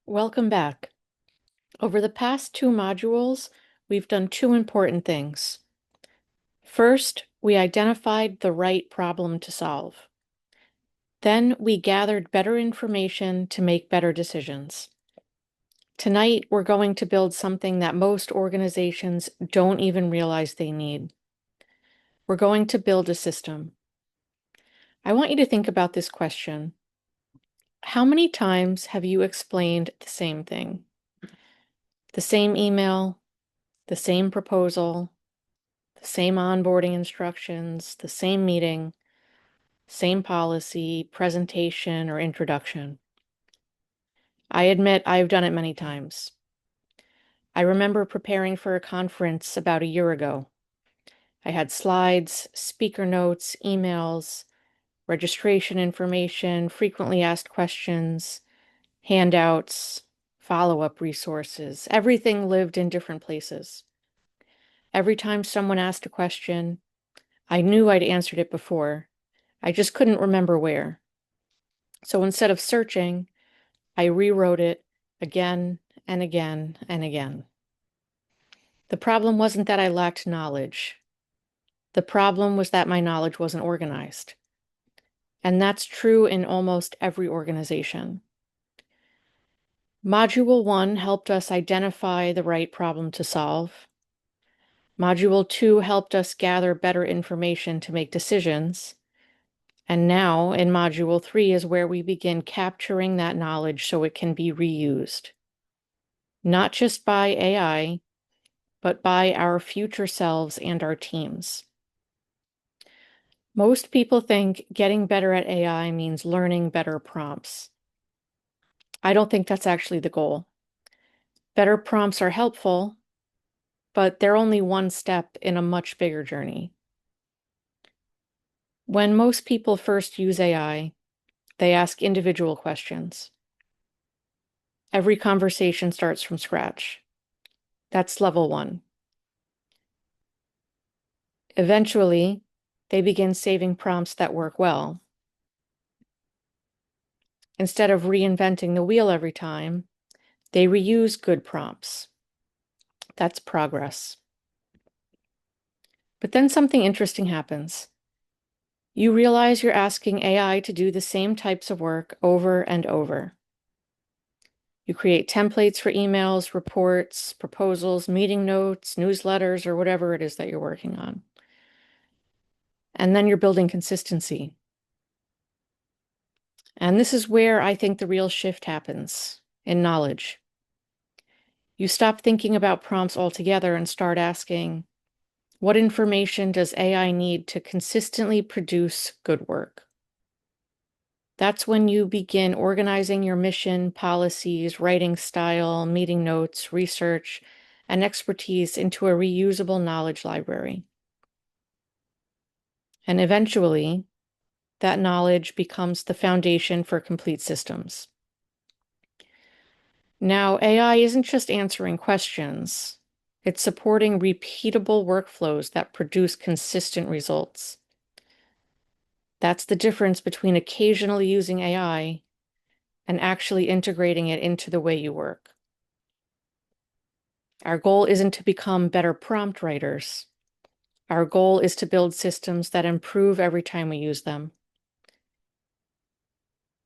Welcome back. Over the past two modules, we've done two important things. First, we identified the right problem to solve. Then we gathered better information to make better decisions. Tonight, we're going to build something that most organizations don't even realize they need. We're going to build a system. I want you to think about this question. How many times have you explained the same thing? The same email, the same proposal, the same onboarding instructions, the same meeting, same policy, presentation, or introduction. I admit I've done it many times. I remember preparing for a conference about a year ago. I had slides, speaker notes, emails, registration information, frequently asked questions, handouts, follow-up resources. Everything lived in different places. Every time someone asked a question, I knew I'd answered it before. I just couldn't remember where. So instead of searching, I rewrote it again and again and again. The problem wasn't that I lacked knowledge. The problem was that my knowledge wasn't organized. And that's true in almost every organization. Module 1 helped us identify the right problem to solve. Module 2 helped us gather better information to make decisions. And now, in Module 3 is where we begin capturing that knowledge so it can be reused. Not just by AI, but by our future selves and our teams. Most people think getting better at AI means learning better prompts. I don't think that's actually the goal. Better prompts are helpful, but they're only one step in a much bigger journey. When most people first use AI, they ask individual questions. Every conversation starts from scratch. That's level 1. Eventually, they begin saving prompts that work well. Instead of reinventing the wheel every time, they reuse good prompts. That's progress. But then something interesting happens. You realize you're asking AI to do the same types of work over and over. You create templates for emails, reports, proposals, meeting notes, newsletters, or whatever it is that you're working on. And then you're building consistency. And this is where I think the real shift happens in knowledge. You stop thinking about prompts altogether and start asking, what information does AI need to consistently produce good work? That's when you begin organizing your mission, policies, writing style, meeting notes, research, and expertise into a reusable knowledge library. And eventually, that knowledge becomes the foundation for complete systems. Now, AI isn't just answering questions. It's supporting repeatable workflows that produce consistent results. That's the difference between occasionally using AI and actually integrating it into the way you work. Our goal isn't to become better prompt writers. Our goal is to build systems that improve every time we use them.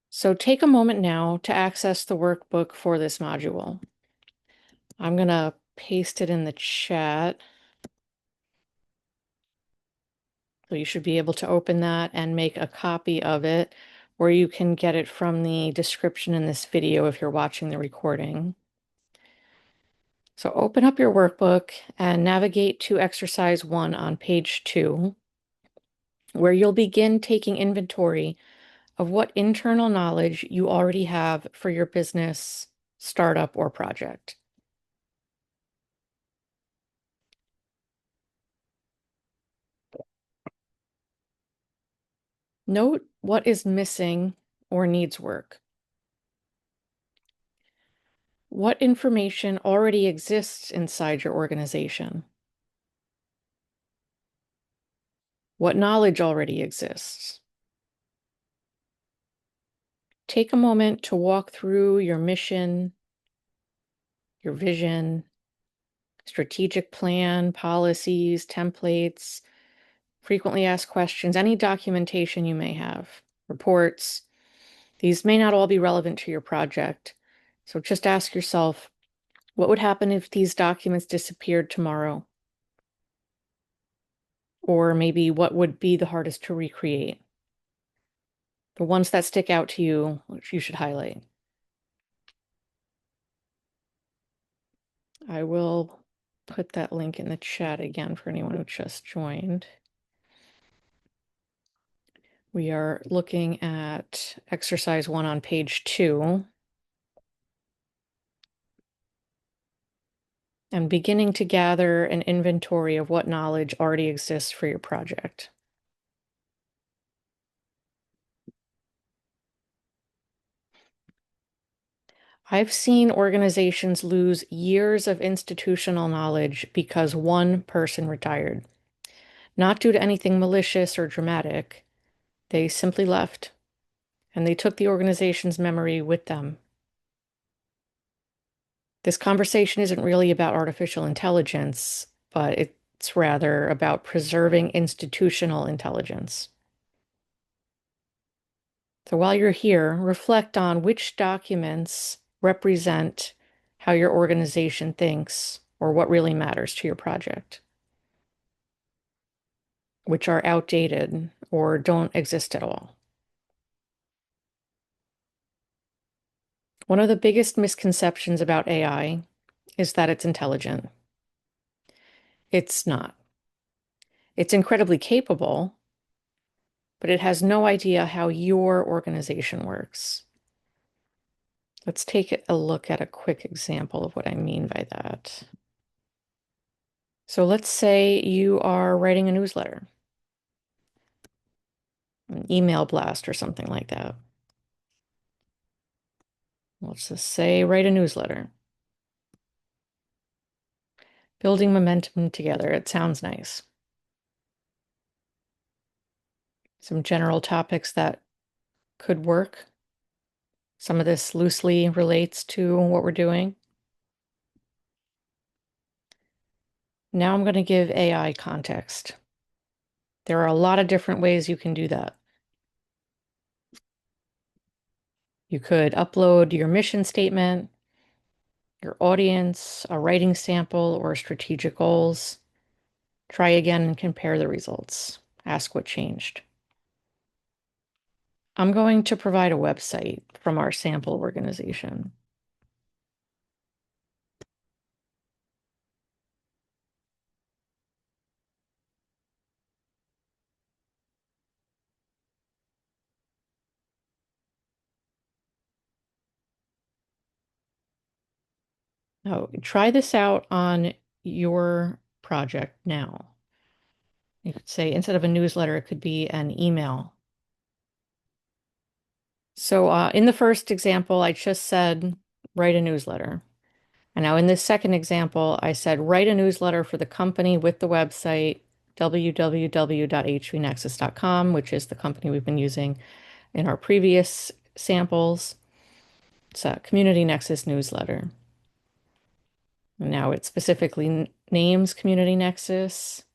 So take a moment now to access the workbook for this module. I'm going to paste it in the chat. So you should be able to open that and make a copy of it, or you can get it from the description in this video if you're watching the recording. So open up your workbook and navigate to exercise 1 on page 2, where you'll begin taking inventory of what internal knowledge you already have for your business, startup, or project. Note what is missing or needs work. What information already exists inside your organization? What knowledge already exists? Take a moment to walk through your mission, your vision, strategic plan, policies, templates, frequently asked questions, any documentation you may have, reports. These may not all be relevant to your project. So just ask yourself, what would happen if these documents disappeared tomorrow? Or maybe what would be the hardest to recreate? The ones that stick out to you, which you should highlight. I will put that link in the chat again for anyone who just joined. We are looking at exercise 1 on page 2 and beginning to gather an inventory of what knowledge already exists for your project. I've seen organizations lose years of institutional knowledge because one person retired. Not due to anything malicious or dramatic. They simply left, and they took the organization's memory with them. This conversation isn't really about artificial intelligence, but it's rather about preserving institutional intelligence. So while you're here, reflect on which documents represent how your organization thinks or what really matters to your project, which are outdated or don't exist at all. One of the biggest misconceptions about AI is that it's intelligent. It's not. It's incredibly capable, but it has no idea how your organization works. Let's take a look at a quick example of what I mean by that. So let's say you are writing a newsletter, an email blast or something like that. Let's just say write a newsletter. Building momentum together. It sounds nice. Some general topics that could work. Some of this loosely relates to what we're doing. Now I'm going to give AI context. There are a lot of different ways you can do that. You could upload your mission statement, your audience, a writing sample, or strategic goals. Try again and compare the results. Ask what changed. I'm going to provide a website from our sample organization. Now, try this out on your project now. You could say instead of a newsletter, it could be an email. So in the first example, I just said, write a newsletter. And now in this second example, I said, write a newsletter for the company with the website www.hvnexus.com, which is the company we've been using in our previous samples. It's a Community Nexus newsletter. And now it specifically names Community Nexus,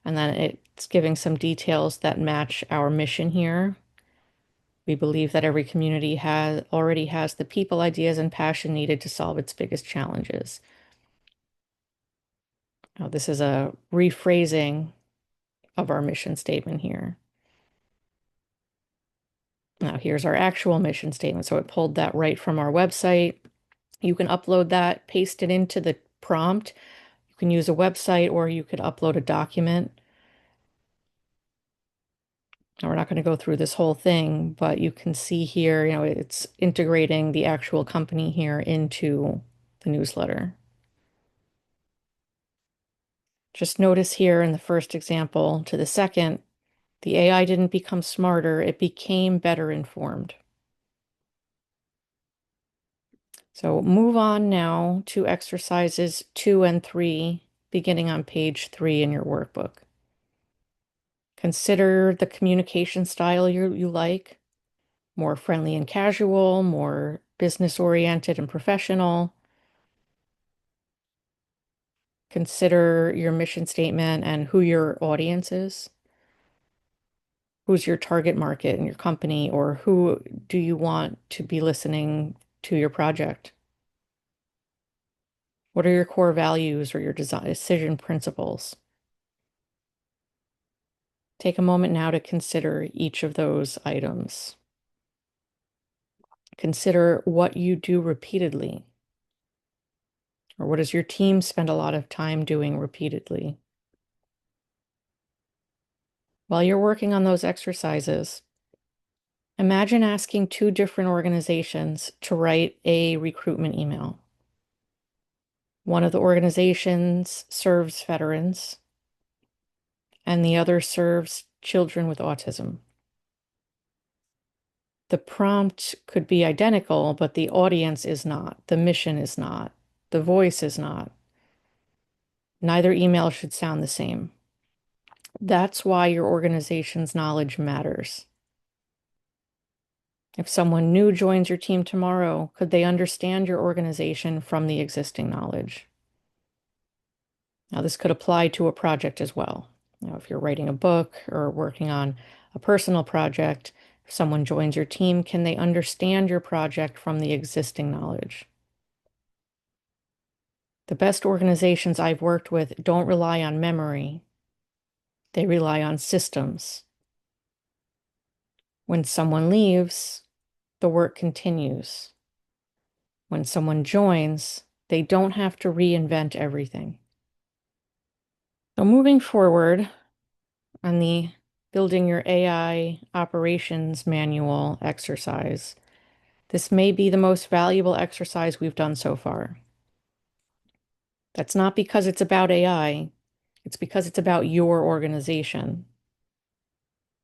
and then it's giving some details that match our mission here. We believe that every community already has the people, ideas, and passion needed to solve its biggest challenges. Now, this is a rephrasing of our mission statement here. Now, here's our actual mission statement. So it pulled that right from our website. You can upload that, paste it into the prompt. You can use a website or you could upload a document. Now, we're not going to go through this whole thing, but you can see here, it's integrating the actual company here into the newsletter. Just notice here in the first example to the second, the AI didn't become smarter, it became better informed. So move on now to exercises 2 and 3, beginning on page 3 in your workbook. Consider the communication style you like, more friendly and casual, more business oriented and professional. Consider your mission statement and who your audience is. Who's your target market in your company, or who do you want to be listening to your project? What are your core values or your decision principles? Take a moment now to consider each of those items. Consider what you do repeatedly, or what does your team spend a lot of time doing repeatedly? While you're working on those exercises, imagine asking two different organizations to write a recruitment email. One of the organizations serves veterans, and the other serves children with autism. The prompt could be identical, but the audience is not, the mission is not, the voice is not. Neither email should sound the same. That's why your organization's knowledge matters. If someone new joins your team tomorrow, could they understand your organization from the existing knowledge? Now, this could apply to a project as well. If you're writing a book or working on a personal project, if someone joins your team, can they understand your project from the existing knowledge? The best organizations I've worked with don't rely on memory. They rely on systems. When someone leaves, the work continues. When someone joins, they don't have to reinvent everything. So moving forward on the building your AI operations manual exercise, this may be the most valuable exercise we've done so far. That's not because it's about AI, it's because it's about your organization.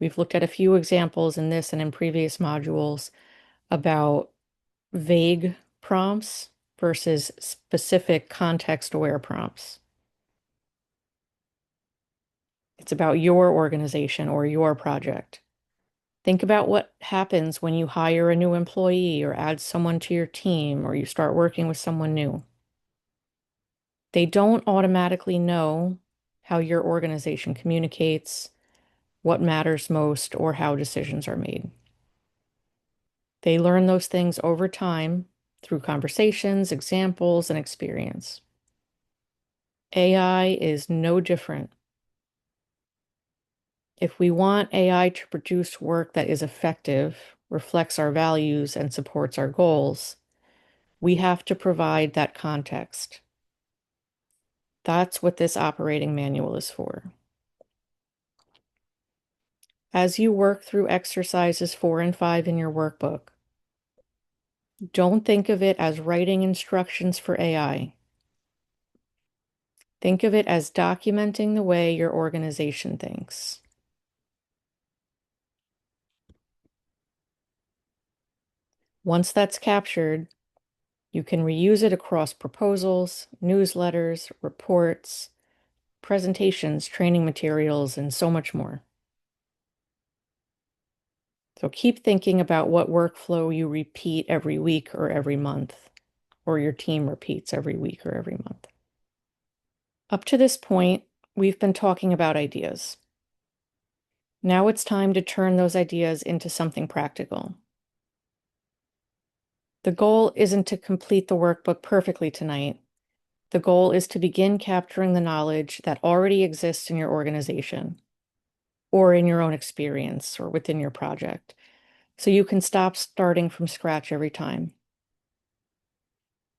We've looked at a few examples in this and in previous modules about vague prompts versus specific context-aware prompts. It's about your organization or your project. Think about what happens when you hire a new employee or add someone to your team or you start working with someone new. They don't automatically know how your organization communicates, what matters most, or how decisions are made. They learn those things over time through conversations, examples, and experience. AI is no different. If we want AI to produce work that is effective, reflects our values, and supports our goals, we have to provide that context. That's what this operating manual is for. As you work through exercises 4 and 5 in your workbook, don't think of it as writing instructions for AI. Think of it as documenting the way your organization thinks. Once that's captured, you can reuse it across proposals, newsletters, reports, presentations, training materials, and so much more. So keep thinking about what workflow you repeat every week or every month, or your team repeats every week or every month. Up to this point, we've been talking about ideas. Now it's time to turn those ideas into something practical. The goal isn't to complete the workbook perfectly tonight. The goal is to begin capturing the knowledge that already exists in your organization, or in your own experience, or within your project, so you can stop starting from scratch every time.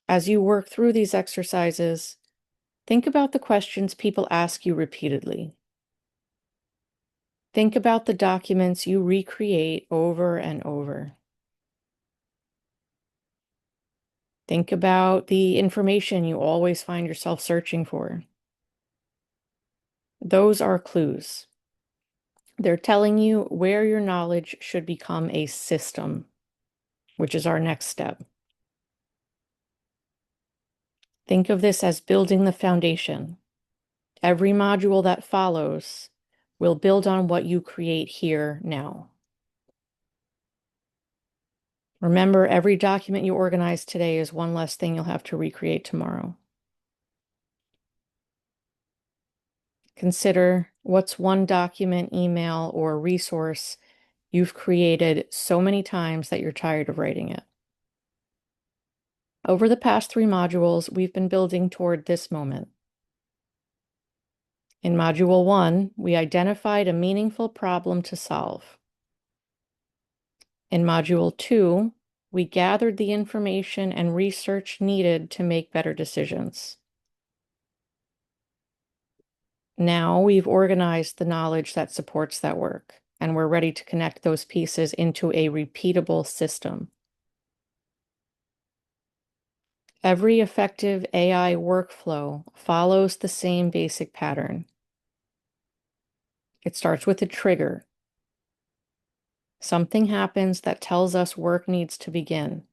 As you work through these exercises, think about the questions people ask you repeatedly. Think about the documents you recreate over and over. Think about the information you always find yourself searching for. Those are clues. They're telling you where your knowledge should become a system, which is our next step. Think of this as building the foundation. Every module that follows will build on what you create here now. Remember, every document you organize today is one less thing you'll have to recreate tomorrow. Consider what's one document, email, or resource you've created so many times that you're tired of writing it. Over the past 3 modules, we've been building toward this moment. In Module 1, we identified a meaningful problem to solve. In Module 2, we gathered the information and research needed to make better decisions. Now we've organized the knowledge that supports that work, and we're ready to connect those pieces into a repeatable system. Every effective AI workflow follows the same basic pattern. It starts with a trigger. Something happens that tells us work needs to begin.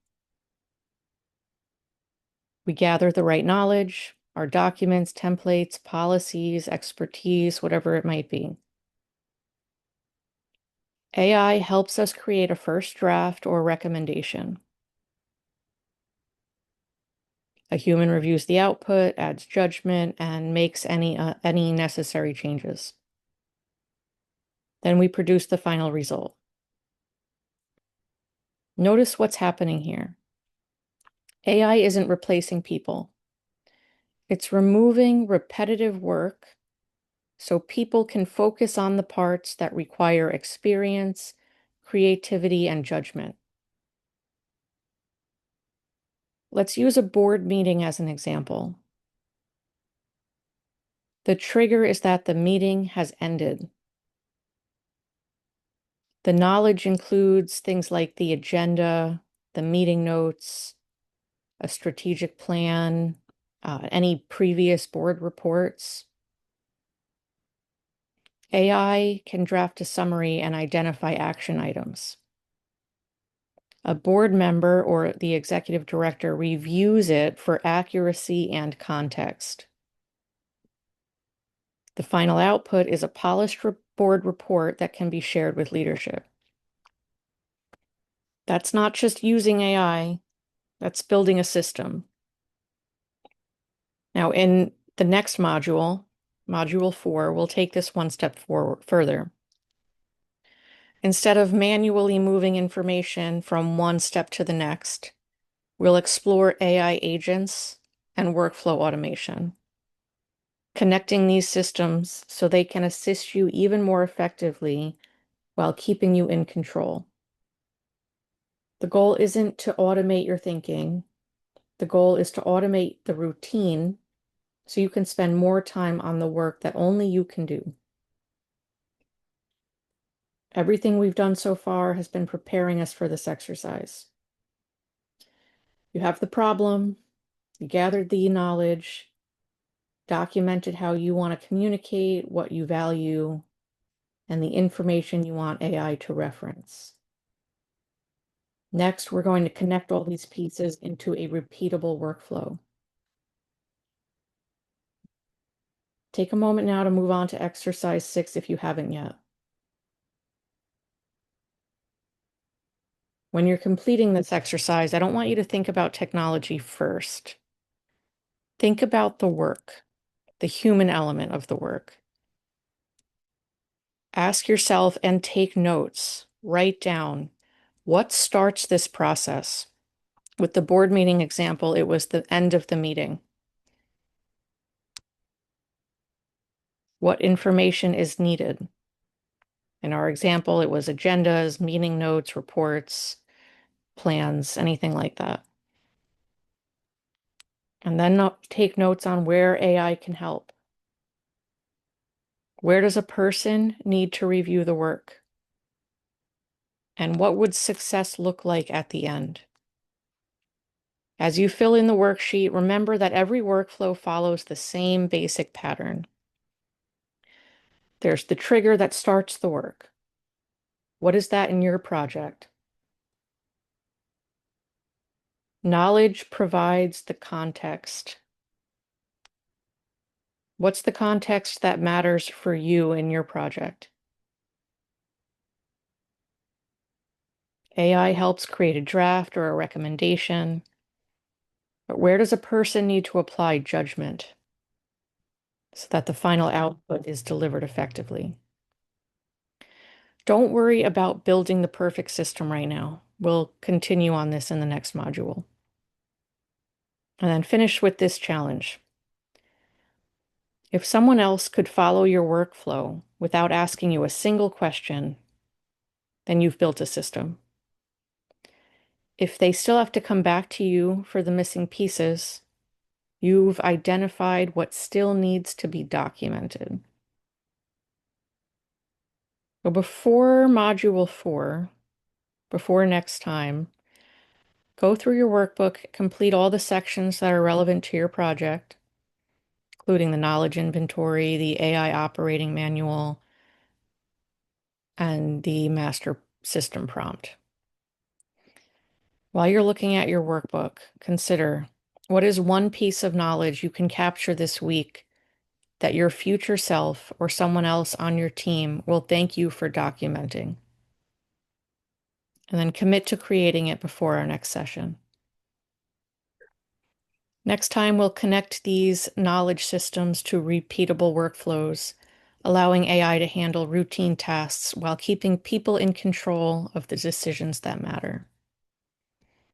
We gather the right knowledge, our documents, templates, policies, expertise, whatever it might be. AI helps us create a first draft or recommendation. A human reviews the output, adds judgment, and makes any necessary changes. Then we produce the final result. Notice what's happening here. AI isn't replacing people. It's removing repetitive work so people can focus on the parts that require experience, creativity, and judgment. Let's use a board meeting as an example. The trigger is that the meeting has ended. The knowledge includes things like the agenda, the meeting notes, a strategic plan, any previous board reports. AI can draft a summary and identify action items. A board member or the executive director reviews it for accuracy and context. The final output is a polished board report that can be shared with leadership. That's not just using AI, that's building a system. Now, in the next module, Module 4, we'll take this one step further. Instead of manually moving information from one step to the next, we'll explore AI agents and workflow automation, connecting these systems so they can assist you even more effectively while keeping you in control. The goal isn't to automate your thinking. The goal is to automate the routine so you can spend more time on the work that only you can do. Everything we've done so far has been preparing us for this exercise. You have the problem, you gathered the knowledge, documented how you want to communicate, what you value, and the information you want AI to reference. Next, we're going to connect all these pieces into a repeatable workflow. Take a moment now to move on to exercise 6 if you haven't yet. When you're completing this exercise, I don't want you to think about technology first. Think about the work, the human element of the work. Ask yourself and take notes. Write down what starts this process. With the board meeting example, it was the end of the meeting. What information is needed? In our example, it was agendas, meeting notes, reports, plans, anything like that. And then take notes on where AI can help. Where does a person need to review the work? And what would success look like at the end? As you fill in the worksheet, remember that every workflow follows the same basic pattern. There's the trigger that starts the work. What is that in your project? Knowledge provides the context. What's the context that matters for you in your project? AI helps create a draft or a recommendation, but where does a person need to apply judgment? so that the final output is delivered effectively. Don't worry about building the perfect system right now. We'll continue on this in the next module. And then finish with this challenge. If someone else could follow your workflow without asking you a single question, then you've built a system. If they still have to come back to you for the missing pieces, you've identified what still needs to be documented. So before module 4, before next time, go through your workbook, complete all the sections that are relevant to your project, including the knowledge inventory, the AI operating manual, and the master system prompt. While you're looking at your workbook, consider what is one piece of knowledge you can capture this week that your future self or someone else on your team will thank you for documenting. And then commit to creating it before our next session. Next time, we'll connect these knowledge systems to repeatable workflows, allowing AI to handle routine tasks while keeping people in control of the decisions that matter.